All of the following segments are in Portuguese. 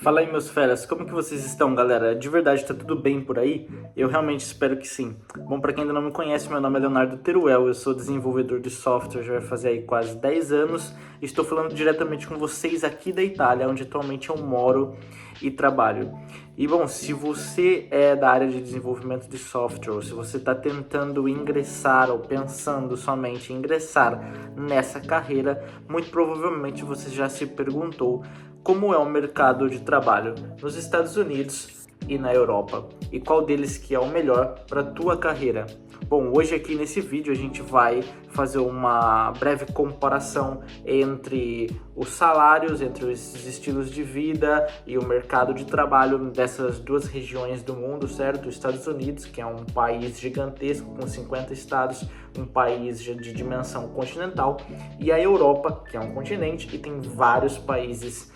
Fala aí, meus feras, como que vocês estão, galera? De verdade, tá tudo bem por aí? Eu realmente espero que sim. Bom, para quem ainda não me conhece, meu nome é Leonardo Teruel, eu sou desenvolvedor de software, já vai fazer aí quase 10 anos. E estou falando diretamente com vocês aqui da Itália, onde atualmente eu moro e trabalho. E bom, se você é da área de desenvolvimento de software, ou se você está tentando ingressar ou pensando somente em ingressar nessa carreira, muito provavelmente você já se perguntou como é o mercado de trabalho nos Estados Unidos e na Europa e qual deles que é o melhor para a tua carreira. Bom, hoje aqui nesse vídeo a gente vai fazer uma breve comparação entre os salários, entre esses estilos de vida e o mercado de trabalho dessas duas regiões do mundo, certo? Os Estados Unidos, que é um país gigantesco com 50 estados, um país de dimensão continental, e a Europa, que é um continente e tem vários países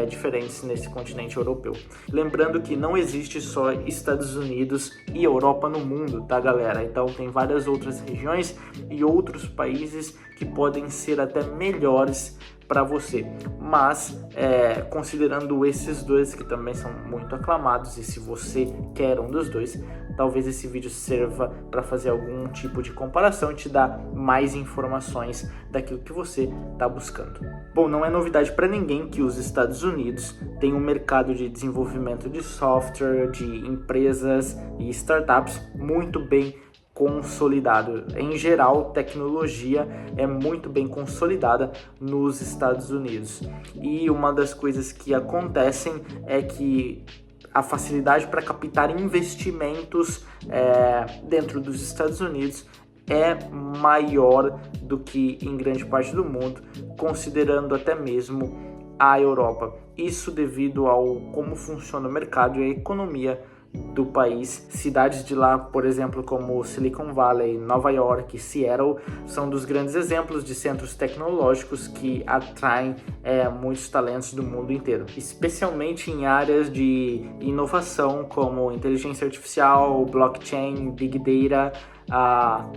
diferentes nesse continente europeu. Lembrando que não existe só Estados Unidos e Europa no mundo, tá, galera? Então tem várias outras regiões e outros países que podem ser até melhores para você, mas considerando esses dois que também são muito aclamados, e se você quer um dos dois, talvez esse vídeo sirva para fazer algum tipo de comparação e te dar mais informações daquilo que você está buscando. Bom, não é novidade para ninguém que os Estados Unidos têm um mercado de desenvolvimento de software, de empresas e startups muito bem consolidado. Em geral, tecnologia é muito bem consolidada nos Estados Unidos. E uma das coisas que acontecem é que a facilidade para captar investimentos dentro dos Estados Unidos é maior do que em grande parte do mundo, considerando até mesmo a Europa. Isso devido ao como funciona o mercado e a economia do país. Cidades de lá, por exemplo, como Silicon Valley, Nova York, Seattle, são dos grandes exemplos de centros tecnológicos que atraem muitos talentos do mundo inteiro, especialmente em áreas de inovação como inteligência artificial, blockchain, big data,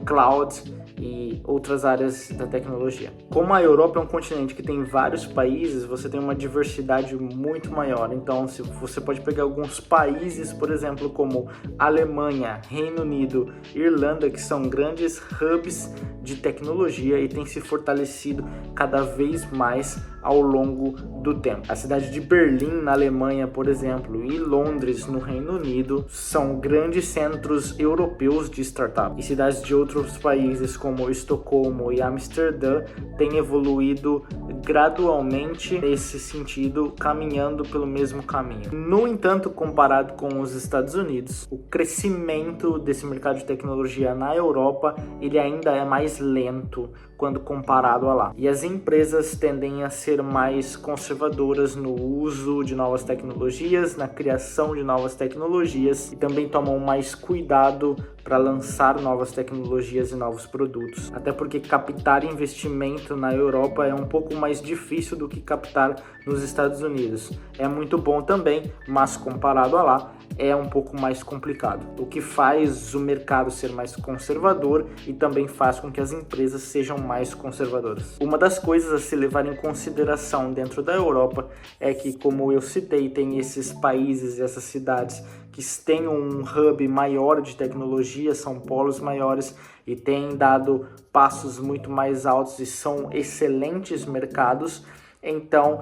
cloud e outras áreas da tecnologia. Como a Europa é um continente que tem vários países, você tem uma diversidade muito maior. Então, se você pode pegar alguns países, por exemplo, como Alemanha, Reino Unido, Irlanda, que são grandes hubs de tecnologia e têm se fortalecido cada vez mais ao longo do tempo. A cidade de Berlim, na Alemanha, por exemplo, e Londres, no Reino Unido, são grandes centros europeus de startup. E cidades de outros países, como Estocolmo e Amsterdã, têm evoluído gradualmente nesse sentido, caminhando pelo mesmo caminho. No entanto, comparado com os Estados Unidos, o crescimento desse mercado de tecnologia na Europa, ele ainda é mais lento quando comparado a lá. E as empresas tendem a ser mais conservadoras no uso de novas tecnologias, na criação de novas tecnologias, e também tomam mais cuidado para lançar novas tecnologias e novos produtos. Até porque captar investimento na Europa é um pouco mais difícil do que captar nos Estados Unidos. É muito bom também, mas comparado a lá, é um pouco mais complicado, o que faz o mercado ser mais conservador e também faz com que as empresas sejam mais conservadoras. Uma das coisas a se levar em consideração dentro da Europa é que, como eu citei, tem esses países e essas cidades que têm um hub maior de tecnologia, são polos maiores e têm dado passos muito mais altos e são excelentes mercados. Então,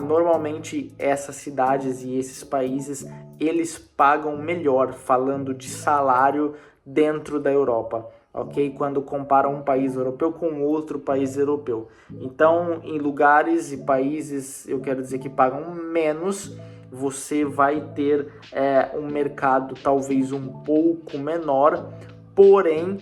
normalmente essas cidades e esses países, eles pagam melhor, falando de salário dentro da Europa, ok? Quando comparam um país europeu com outro país europeu. Então, em lugares e países, eu quero dizer que pagam menos, você vai ter um mercado talvez um pouco menor, porém,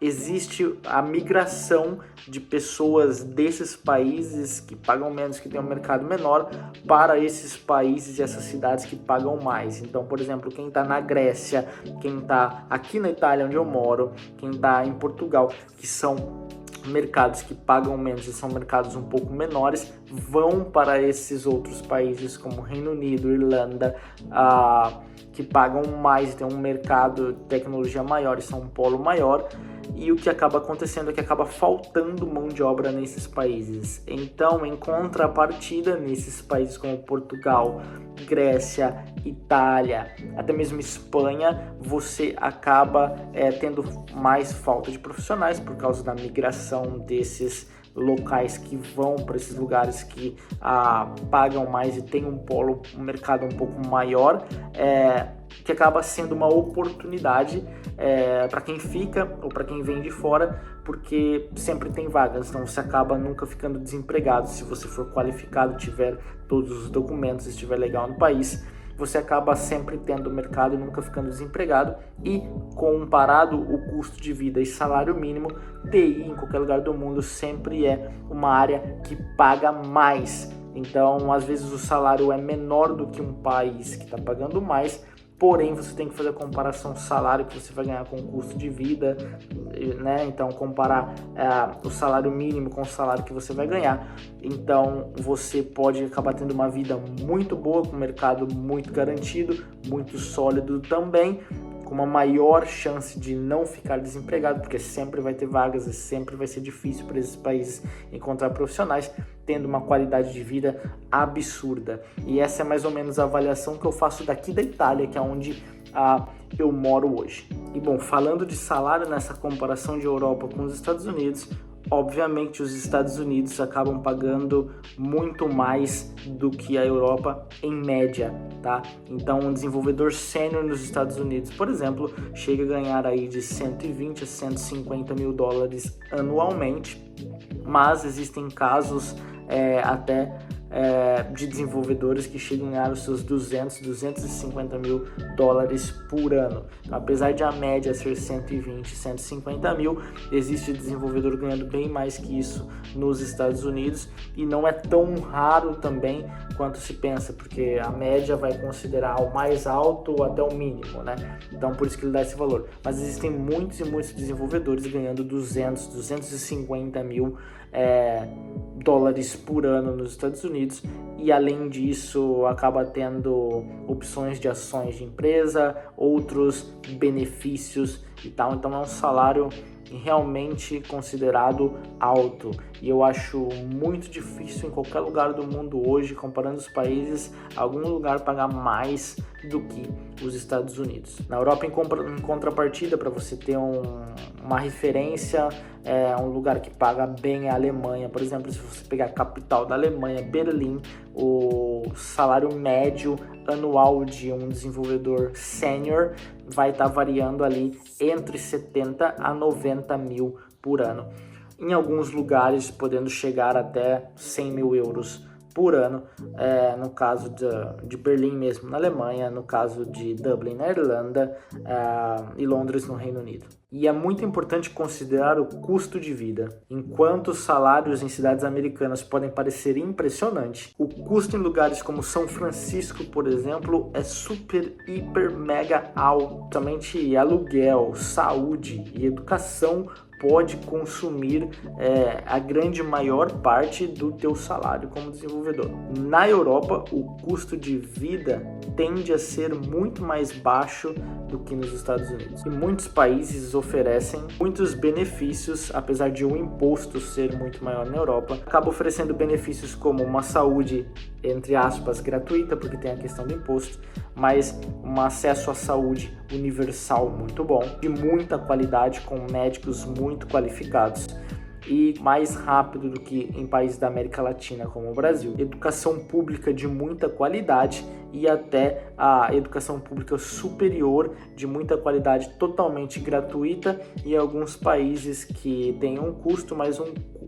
existe a migração de pessoas desses países que pagam menos, que têm um mercado menor, para esses países e essas cidades que pagam mais. Então, por exemplo, quem está na Grécia, quem está aqui na Itália, onde eu moro, quem está em Portugal, que são mercados que pagam menos e são mercados um pouco menores, vão para esses outros países como Reino Unido, Irlanda, que pagam mais, tem um mercado de tecnologia maior e são um polo maior. e o que acaba acontecendo é que acaba faltando mão de obra nesses países. Então, em contrapartida, nesses países como Portugal, Grécia, Itália, até mesmo Espanha, você acaba tendo mais falta de profissionais por causa da migração desses locais que vão para esses lugares que pagam mais e tem um mercado um pouco maior, que acaba sendo uma oportunidade para quem fica ou para quem vem de fora, porque sempre tem vagas, então você acaba nunca ficando desempregado. Se você for qualificado, tiver todos os documentos, estiver legal no país, você acaba sempre tendo mercado e nunca ficando desempregado. E comparado o custo de vida e salário mínimo, TI em qualquer lugar do mundo sempre é uma área que paga mais. Então, às vezes o salário é menor do que um país que está pagando mais, porém você tem que fazer a comparação salário que você vai ganhar com o custo de vida, né? Então comparar o salário mínimo com o salário que você vai ganhar. Então você pode acabar tendo uma vida muito boa, com um mercado muito garantido, muito sólido também, com uma maior chance de não ficar desempregado, porque sempre vai ter vagas e sempre vai ser difícil para esses países encontrar profissionais, tendo uma qualidade de vida absurda. E essa é mais ou menos a avaliação que eu faço daqui da Itália, que é onde eu moro hoje. E bom, falando de salário nessa comparação de Europa com os Estados Unidos, obviamente os Estados Unidos acabam pagando muito mais do que a Europa em média, tá? Então um desenvolvedor sênior nos Estados Unidos, por exemplo, chega a ganhar aí de 120 a 150 mil dólares anualmente, mas existem casos até de desenvolvedores que chegam a ganhar os seus 250 mil dólares por ano. Então, apesar de a média ser 120, 150 mil, existe desenvolvedor ganhando bem mais que isso nos Estados Unidos, e não é tão raro também quanto se pensa, porque a média vai considerar o mais alto até o mínimo, né? Então por isso que ele dá esse valor. Mas existem muitos e muitos desenvolvedores ganhando 200, 250 mil dólares por ano nos Estados Unidos, e além disso acaba tendo opções de ações de empresa, outros benefícios e tal. Então é um salário realmente considerado alto, e eu acho muito difícil em qualquer lugar do mundo hoje, comparando os países, algum lugar pagar mais do que os Estados Unidos. Na Europa, em contrapartida, para você ter uma referência, um lugar que paga bem é a Alemanha. Por exemplo, se você pegar a capital da Alemanha, Berlim, o salário médio anual de um desenvolvedor sênior vai estar variando ali entre 70 a 90 mil por ano. Em alguns lugares podendo chegar até 100 mil euros por ano, no caso de Berlim mesmo, na Alemanha, no caso de Dublin, na Irlanda, e Londres, no Reino Unido. E é muito importante considerar o custo de vida. Enquanto os salários em cidades americanas podem parecer impressionantes, o custo em lugares como São Francisco, por exemplo, é super, hiper, mega alto. Somente aluguel, saúde e educação pode consumir a grande maior parte do teu salário como desenvolvedor. Na Europa, o custo de vida tende a ser muito mais baixo do que nos Estados Unidos. E muitos países oferecem muitos benefícios, apesar de o imposto ser muito maior na Europa. Acaba oferecendo benefícios como uma saúde, entre aspas, gratuita, porque tem a questão do imposto, mas um acesso à saúde universal muito bom, de muita qualidade, com médicos muito qualificados e mais rápido do que em países da América Latina como o Brasil. Educação pública de muita qualidade e até a educação pública superior de muita qualidade, totalmente gratuita, e alguns países que têm um custo, mas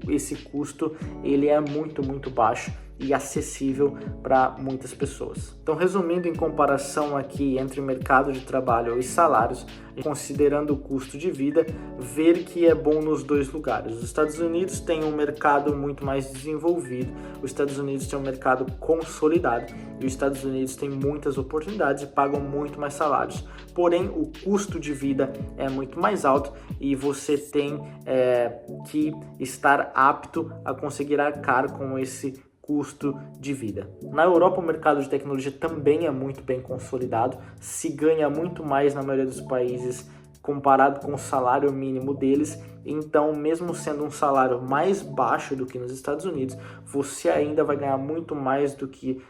esse custo ele é muito, muito baixo e acessível para muitas pessoas. Então, resumindo, em comparação aqui entre o mercado de trabalho e salários, considerando o custo de vida, ver que é bom nos dois lugares. Os Estados Unidos têm um mercado muito mais desenvolvido, os Estados Unidos têm um mercado consolidado, e os Estados Unidos têm muitas oportunidades e pagam muito mais salários. Porém, o custo de vida é muito mais alto e você tem que estar apto a conseguir arcar com esse custo de vida. Na Europa, o mercado de tecnologia também é muito bem consolidado, se ganha muito mais na maioria dos países comparado com o salário mínimo deles. Então, mesmo sendo um salário mais baixo do que nos Estados Unidos, você ainda vai ganhar muito mais do que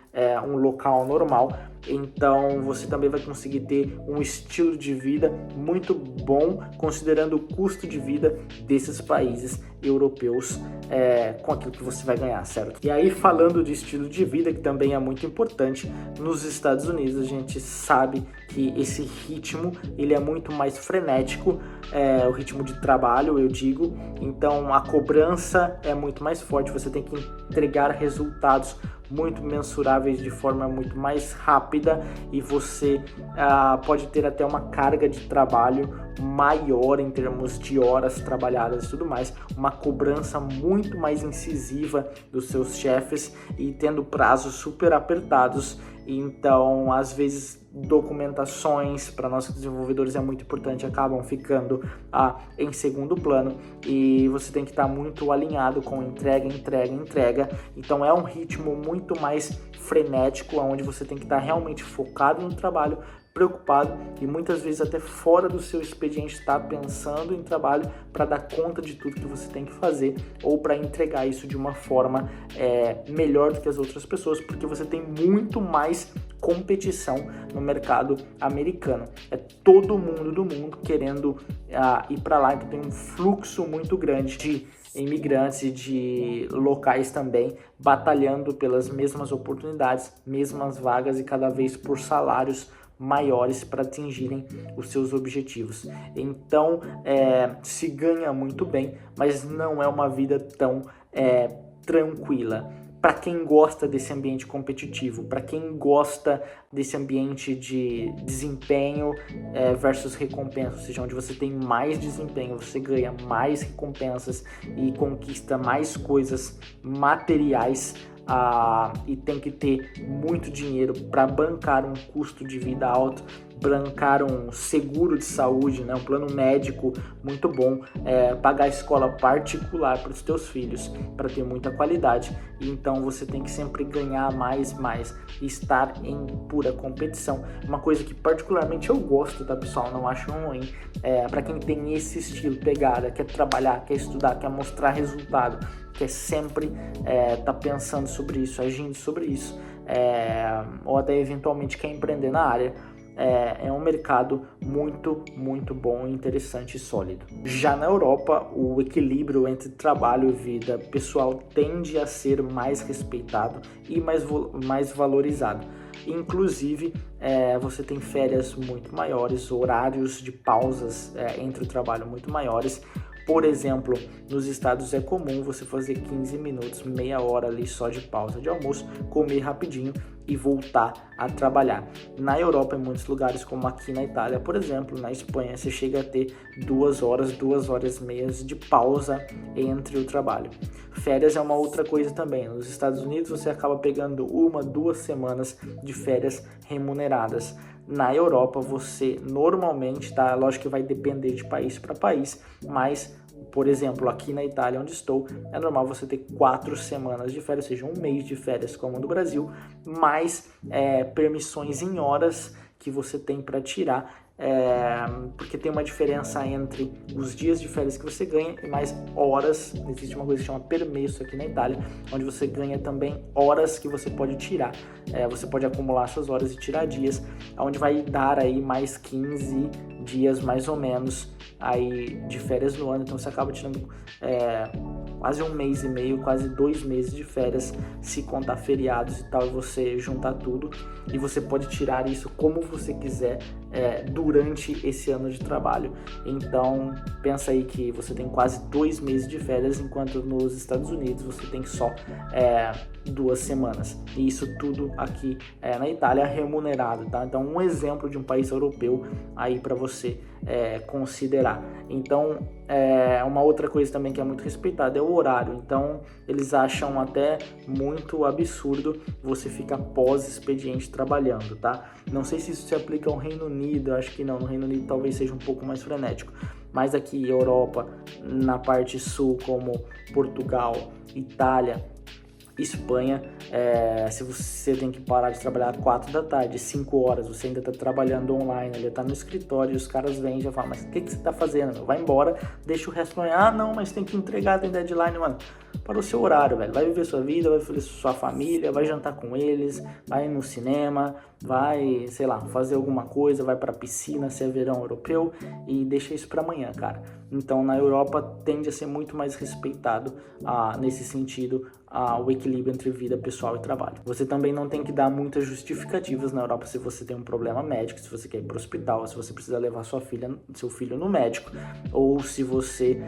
um local normal. Então, você também vai conseguir ter um estilo de vida muito bom, considerando o custo de vida desses países europeus com aquilo que você vai ganhar, certo? E aí, falando de estilo de vida, que também é muito importante, nos Estados Unidos a gente sabe que esse ritmo ele é muito mais frenético, o ritmo de trabalho, eu digo. Então a cobrança é muito mais forte, você tem que entregar resultados muito mensuráveis de forma muito mais rápida, e você pode ter até uma carga de trabalho maior em termos de horas trabalhadas e tudo mais, uma cobrança muito mais incisiva dos seus chefes e tendo prazos super apertados. Então, às vezes, documentações para nós desenvolvedores é muito importante, acabam ficando em segundo plano, e você tem que estar muito alinhado com entrega. Então, é um ritmo muito mais frenético, onde você tem que estar realmente focado no trabalho, preocupado e muitas vezes até fora do seu expediente estar pensando em trabalho para dar conta de tudo que você tem que fazer, ou para entregar isso de uma forma melhor do que as outras pessoas, porque você tem muito mais competição no mercado americano. É todo mundo do mundo querendo ir para lá, então tem um fluxo muito grande de imigrantes e de locais também batalhando pelas mesmas oportunidades, mesmas vagas e cada vez por salários maiores para atingirem os seus objetivos. Então se ganha muito bem, mas não é uma vida tão tranquila. Para quem gosta desse ambiente competitivo, para quem gosta desse ambiente de desempenho versus recompensa, ou seja, onde você tem mais desempenho, você ganha mais recompensas e conquista mais coisas materiais, e tem que ter muito dinheiro para bancar um custo de vida alto, bancar um seguro de saúde, um plano médico muito bom, pagar escola particular para os teus filhos para ter muita qualidade. Então você tem que sempre ganhar mais e estar em pura competição. Uma coisa que particularmente eu gosto, tá, pessoal? Não acho ruim. Para quem tem esse estilo, pegada, quer trabalhar, quer estudar, quer mostrar resultado, quer sempre tá pensando sobre isso, agindo sobre isso, ou até eventualmente quer empreender na área, é um mercado muito, muito bom, interessante e sólido. Já na Europa, o equilíbrio entre trabalho e vida pessoal tende a ser mais respeitado e mais valorizado. Inclusive, você tem férias muito maiores, horários de pausas entre o trabalho muito maiores. Por exemplo, nos Estados é comum você fazer 15 minutos, meia hora ali só de pausa de almoço, comer rapidinho e voltar a trabalhar. Na Europa, em muitos lugares, como aqui na Itália, por exemplo, na Espanha, você chega a ter 2 horas e meia de pausa entre o trabalho. Férias é uma outra coisa também. Nos Estados Unidos, você acaba pegando 1-2 semanas de férias remuneradas. Na Europa, você normalmente, lógico que vai depender de país para país, mas, por exemplo, aqui na Itália, onde estou, é normal você ter 4 semanas de férias, ou seja, 1 mês de férias como no Brasil, mais permissões em horas que você tem para tirar, porque tem uma diferença entre os dias de férias que você ganha e mais horas. Existe uma coisa que chama permesso aqui na Itália, onde você ganha também horas que você pode tirar. Você pode acumular essas horas e tirar dias, onde vai dar aí mais 15 dias mais ou menos aí de férias no ano. Então você acaba tirando quase 1 mês e meio, quase 2 meses de férias, se contar feriados e tal, você juntar tudo, e você pode tirar isso como você quiser durante esse ano de trabalho. Então pensa aí que você tem quase 2 meses de férias, enquanto nos Estados Unidos você tem só 2 semanas, e isso tudo aqui na Itália remunerado, tá? Então um exemplo de um país europeu aí para você considerar. Então uma outra coisa também que é muito respeitada é o horário. Então eles acham até muito absurdo você ficar pós-expediente trabalhando, tá? Não sei se isso se aplica ao Reino Unido, acho que não. No Reino Unido talvez seja um pouco mais frenético, mas aqui Europa, na parte sul, como Portugal, Itália, Espanha, se você tem que parar de trabalhar 4 da tarde, 5 horas, você ainda está trabalhando online, ele está no escritório e os caras vêm e já falam, mas o que você está fazendo, meu? Vai embora, deixa o resto amanhã. Não, mas tem que entregar, tem deadline, mano. Para o seu horário, velho. Vai viver sua vida, vai viver sua família, vai jantar com eles, vai no cinema, vai, sei lá, fazer alguma coisa, vai pra piscina, se é verão europeu, e deixa isso pra amanhã, cara. Então, na Europa, tende a ser muito mais respeitado nesse sentido, o equilíbrio entre vida pessoal e trabalho. Você também não tem que dar muitas justificativas na Europa se você tem um problema médico, se você quer ir pro hospital, se você precisa levar seu filho no médico, ou se você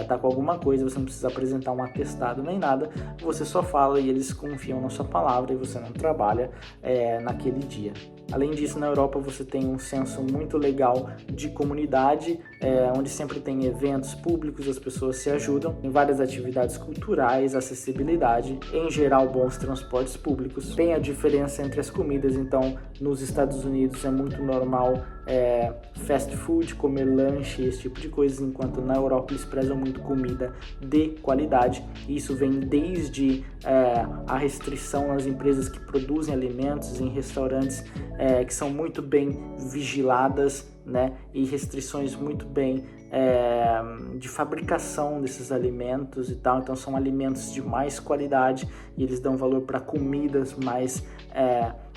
tá com alguma coisa, você não precisa apresentar um atestado nem nada, você só fala e eles confiam na sua palavra e você não trabalha naquele dia. Além disso, na Europa você tem um senso muito legal de comunidade, onde sempre tem eventos públicos, as pessoas se ajudam, tem várias atividades culturais, acessibilidade, em geral bons transportes públicos. Tem a diferença entre as comidas, então nos Estados Unidos é muito normal fast food, comer lanche, esse tipo de coisas, enquanto na Europa eles prezam muito comida de qualidade. Isso vem desde a restrição nas empresas que produzem alimentos, em restaurantes que são muito bem vigiladas, né, e restrições muito bem de fabricação desses alimentos e tal. Então são alimentos de mais qualidade e eles dão valor para comidas mais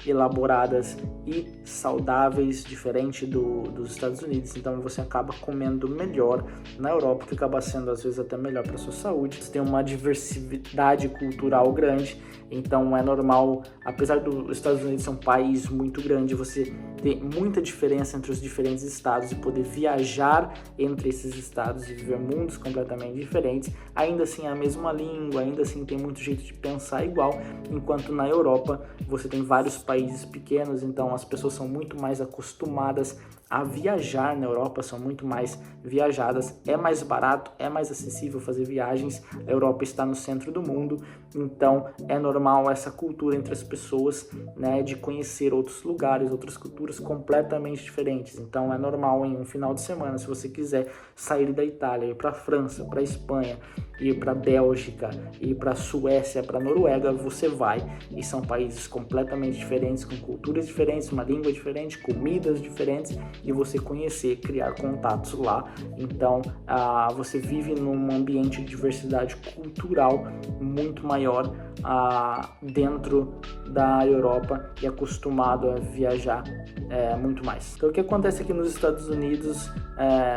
elaboradas e saudáveis, diferente dos Estados Unidos. Então você acaba comendo melhor na Europa, que acaba sendo às vezes até melhor para sua saúde. Você tem uma diversidade cultural grande, então é normal, apesar dos Estados Unidos ser um país muito grande, você ter muita diferença entre os diferentes estados e poder viajar entre esses estados e viver mundos completamente diferentes. Ainda assim é a mesma língua, ainda assim tem muito jeito de pensar igual, enquanto na Europa você tem vários países pequenos, então as pessoas são muito mais acostumadas a viajar na Europa, são muito mais viajadas, é mais barato, é mais acessível fazer viagens. A Europa está no centro do mundo, então é normal essa cultura entre as pessoas, né, de conhecer outros lugares, outras culturas completamente diferentes. Então é normal em um final de semana, se você quiser sair da Itália, ir para a França, para a Espanha, ir para a Bélgica, ir para a Suécia, para a Noruega, você vai, e são países completamente diferentes, com culturas diferentes, uma língua diferente, comidas diferentes, e você conhecer, criar contatos lá. Então você vive num ambiente de diversidade cultural muito maior dentro da Europa e acostumado a viajar muito mais. Então o que acontece aqui nos Estados Unidos,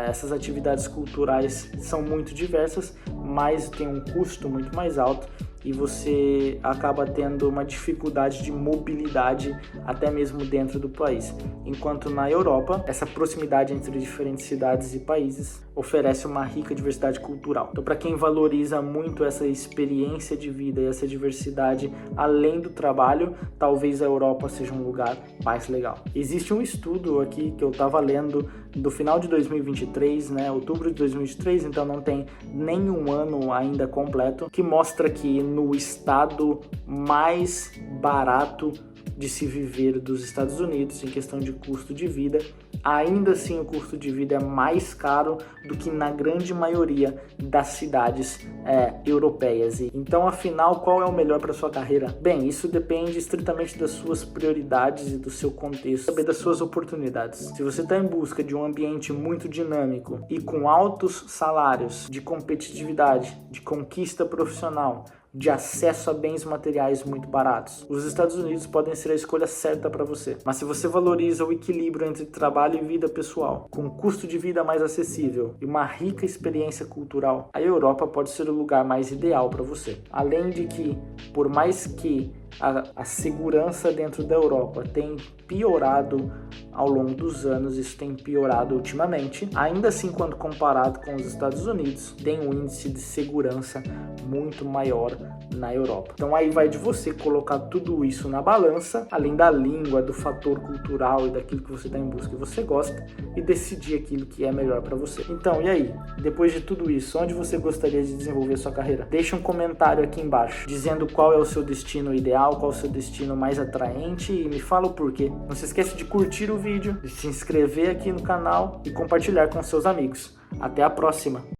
essas atividades culturais são muito diversas, mas tem um custo muito mais alto e você acaba tendo uma dificuldade de mobilidade até mesmo dentro do país. Enquanto na Europa, essa proximidade entre diferentes cidades e países oferece uma rica diversidade cultural. Então, para quem valoriza muito essa experiência de vida e essa diversidade além do trabalho, talvez a Europa seja um lugar mais legal. Existe um estudo aqui que eu estava lendo do final de 2023, né, outubro de 2023, então não tem nenhum ano ainda completo, que mostra que no estado mais barato de se viver dos Estados Unidos, em questão de custo de vida, ainda assim o custo de vida é mais caro do que na grande maioria das cidades europeias. Então, afinal, qual é o melhor para sua carreira? Bem, isso depende estritamente das suas prioridades e do seu contexto, também das suas oportunidades. Se você está em busca de um ambiente muito dinâmico e com altos salários, de competitividade, de conquista profissional, de acesso a bens materiais muito baratos, os Estados Unidos podem ser a escolha certa para você. Mas se você valoriza o equilíbrio entre trabalho e vida pessoal, com um custo de vida mais acessível e uma rica experiência cultural, a Europa pode ser o lugar mais ideal para você. Além de que, por mais que a segurança dentro da Europa tem piorado ao longo dos anos, isso tem piorado ultimamente, ainda assim, quando comparado com os Estados Unidos, tem um índice de segurança muito maior na Europa. Então aí vai de você colocar tudo isso na balança, além da língua, do fator cultural e daquilo que você está em busca e você gosta, e decidir aquilo que é melhor para você. Então, e aí? Depois de tudo isso, onde você gostaria de desenvolver sua carreira? Deixa um comentário aqui embaixo, dizendo qual é o seu destino ideal, qual é o seu destino mais atraente, e me fala o porquê. Não se esqueça de curtir o vídeo, de se inscrever aqui no canal e compartilhar com seus amigos. Até a próxima!